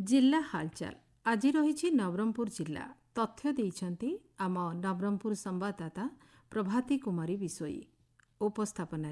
जिला हालचाल आज रही नवरंगपुर जिला तथ्य देइछंती आम नवरंगपुर संवाददाता प्रभाती कुमारी विशोई। उपस्थापन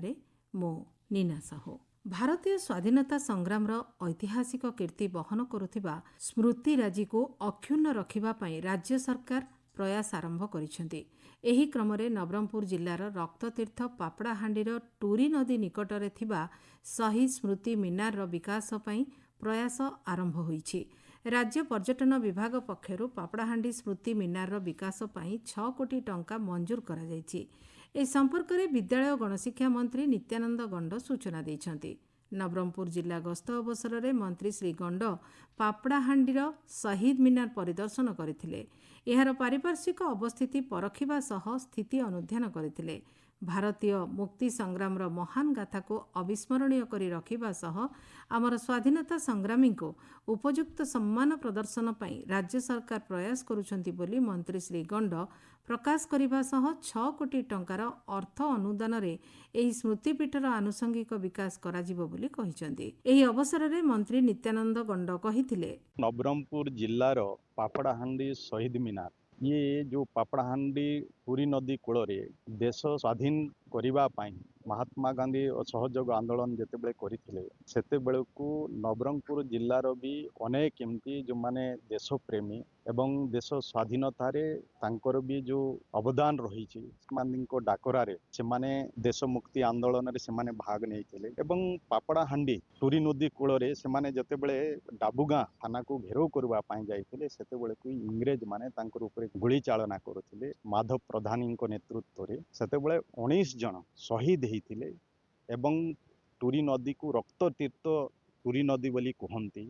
मो नीना साहू। भारतीय स्वाधीनता संग्राम ऐतिहासिक कीर्ति बहन करुथिबा स्मृतिराजी को अक्षुण्ण रखिबा पई राज्य सरकार प्रयास आरंभ करिसेंती। एही क्रमरे नवरंगपुर जिल्लार रक्ततीर्थ पापड़ाहांडीर टूरी नदी निकटरे थिबा शहीद स्मृति मीनार विकास पई प्रयास आरंभ होईछि। राज्य पर्यटन विभाग पक्षरु पापड़ाहांडी स्मृति मीनार विकास पई 6 कोटी टंका मंजूर करा जायछि। ए संपर्क में विद्यालय गणशिक्षा मंत्री नित्यानंद गंड सूचना दैछंती। नवरंगपुर जिला गस्त अवसर में मंत्री श्री गंड पापड़ाहांडीर शहीद मीनार परिदर्शन करथिले। एहार पारिपार्श्विक अवस्थिति परखिबा सह स्थिति अनुध्यान करथिले। भारतीय मुक्ति संग्राम महान गाथा को अविस्मरणीय करी रखिबा सह आमर स्वाधीनता संग्रामी को उपयुक्त सम्मान प्रदर्शन पई राज्य सरकार प्रयास करुछंती बोली मंत्री श्री गंड प्रकाश करिबा सह 6 कोटी टंकार अर्थ अनुदान रे एही स्मृतिपीठर आनुषंगिक विकास कराजिबो बोली कहिसंती। एही अवसर में मंत्री नित्यानंद गंड कहिथिले, नवरंगपुर जिल्लार पापड़ाहांडी शहीद मीनार ये जो पापड़ाहांडी पुरी नदी कूल देश स्वाधीन करिबा पाई महात्मा गांधी असहयोग आंदोलन जेतेबेले करिथिले सेते बेलकु नवरंगपुर जिल्लार भी अनेक एमती जो माने देश प्रेमी एवं देश स्वाधीनता रे तांकर भी जो अवदान रही मानिको डाकरारे से माने देश मुक्ति आंदोलन रे से माने भाग नैथिले एवं पापड़ाहांडी टूरी नदी कूल रे से माने जेतेबेले डाबुगां थाना को घेराव करबा पाई जाइथिले सेते बेलकु इंग्रेज माने तांकर ऊपर गुली चालना करुथिले। माधव प्रधानी नेतृत्व रे सेते बेले 19 जन शहीद होइथिले एवं टूरी नदी को रक्त तीर्थ टूरी नदी बोली कहती।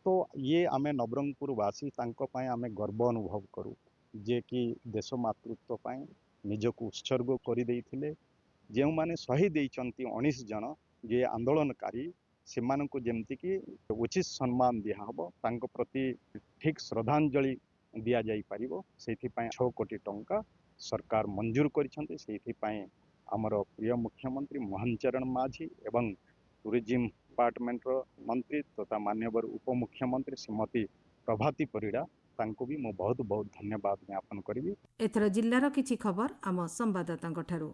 तो ये आमे नवरंगपुर वासी तांको पाए आमे गर्व अनुभव करू जे कि देश मातृत्व पाए निजको उत्सर्ग करि देइथिले। जेउ माने शहीद होइचंती 19 जन जे आंदोलनकारी सेमाननको जेमति कि उचित सम्मान दिया हबो तांको प्रति ठीक श्रद्धांजलि दिया जाई परिबो सेथि पाए 6 कोटी टंका सरकार मंजूर करिसंती। सेथि पाए आमर प्रिय मुख्यमंत्री मोहन चरण माझी एवं टूरिज्म डिपार्टमेंट मंत्री तथा मान्यवर उपमुख्यमंत्री श्रीमती प्रभाती परिड़ा तांको भी मो बहुत बहुत धन्यवाद ज्ञापन करी। एथर जिल्लार किछि खबर आम संवाददातांक ठारू।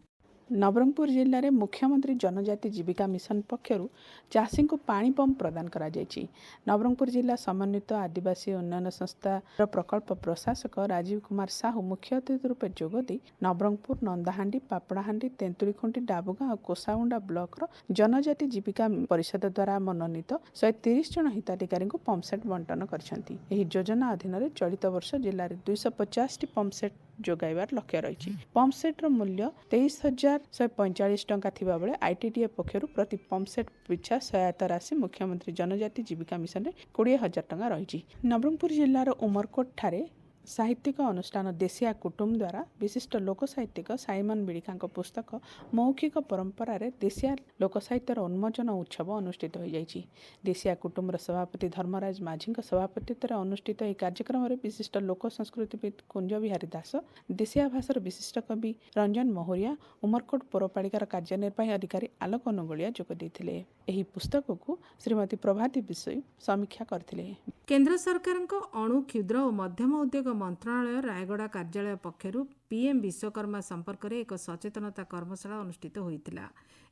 नवरंगपुर जिले में मुख्यमंत्री जनजाति जीविका मिशन पक्षर चाषी को पानी पंप प्रदान करा जायछि। नवरंगपुर जिला समन्वित आदिवासी उन्नयन संस्था प्रकल्प प्रशासक राजीव कुमार साहू मुख्य अतिथि रूपे जोगदी नवरंगपुर नंदाहांडी पापड़ाहांडी तेंतुलीखुंटी डाबुगां और कोसाउंडा ब्लॉक जनजाति जीविका परिषद द्वारा मनोनीत 130 जन हिताधिकारी को पंपसेट बंटन करछंती। एही योजना अधीन चलित वर्ष जिले में 250 पंपसेट जोगाइबार लक्ष्य रही। पंपसेट मूल्य 23,145 टंका थिबा बेले आईटीडीए पक्षरु प्रति पंपसेट पिछा सहायता राशि मुख्यमंत्री जनजाति जीविका मिशन में 20,000 टंका रही। नवरंगपुर जिलार उमरकोट ठारे साहित्यिक अनुष्ठान देशिया कुटुंब द्वारा विशिष्ट लोक साहित्यिक साइमन बिड़िका पुस्तक मौखिक परंपरा रे देशिया लोक साहित्यर उन्मोचन उत्सव अनुष्ठित हो जाइछि। देशिया कुटुंबर सभापति धर्मराज माझी सभापतित्व अनुष्ठित यह कार्यक्रम में विशिष्ट लोक संस्कृतिविद कुंज बिहारी दास देशिया भाषार विशिष्ट कवि रंजन महुरिया उमरकोट पौरपालिकार कार्यनिर्वाही अधिकारी आलोक अनुगुलिया जोग देथिले। एही पुस्तक को श्रीमती प्रभाती विषय समीक्षा करथिले। केंद्र सरकार अणु क्षुद्र और मध्यम उद्योग मंत्रालय रायगड़ा कार्यालय पक्षरु पीएम विश्वकर्मा संपर्क में एक सचेतनता कर्मशाला अनुष्ठित होइतिला।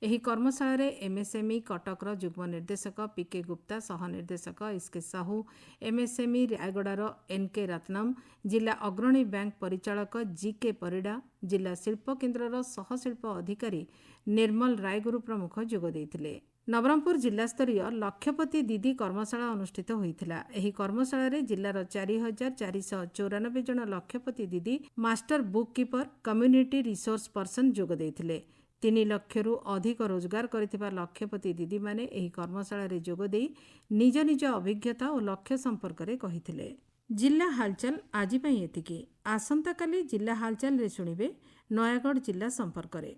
एही कर्मशाला रे एमएसएमई कटकर युग्म निर्देशक पीके गुप्ता सह निर्देशक एसके साहू एमएसएमई रायगड़ार एनके रत्नम जिला अग्रणी बैंक परिचालक जीके परिड़ा जिला शिल्प केन्द्रर सहशिल्प अधिकारी निर्मल रायगुरु प्रमुख जोग देइथिले। नवरंगपुर जिलास्तरीय लक्षपति दीदी कर्मशाला अनुष्ठित होइथिला। एही कर्मशाला रे जिल्लार 4,494 जन लक्षपति दीदी master book keeper community resource person जोग देइथिले। 3 लक्षरू अधिक रोजगार करिथिबा लक्षपति दीदी माने एही कर्मशाला रे जोग देई निज निज अभिज्ञता और लक्ष्य संपर्क रे कहिथिले। जिला हालचाल आज पई एतिकी। आसंता काली जिला हालचाल रे सुनिबे नयागढ़ जिला संपर्क रे।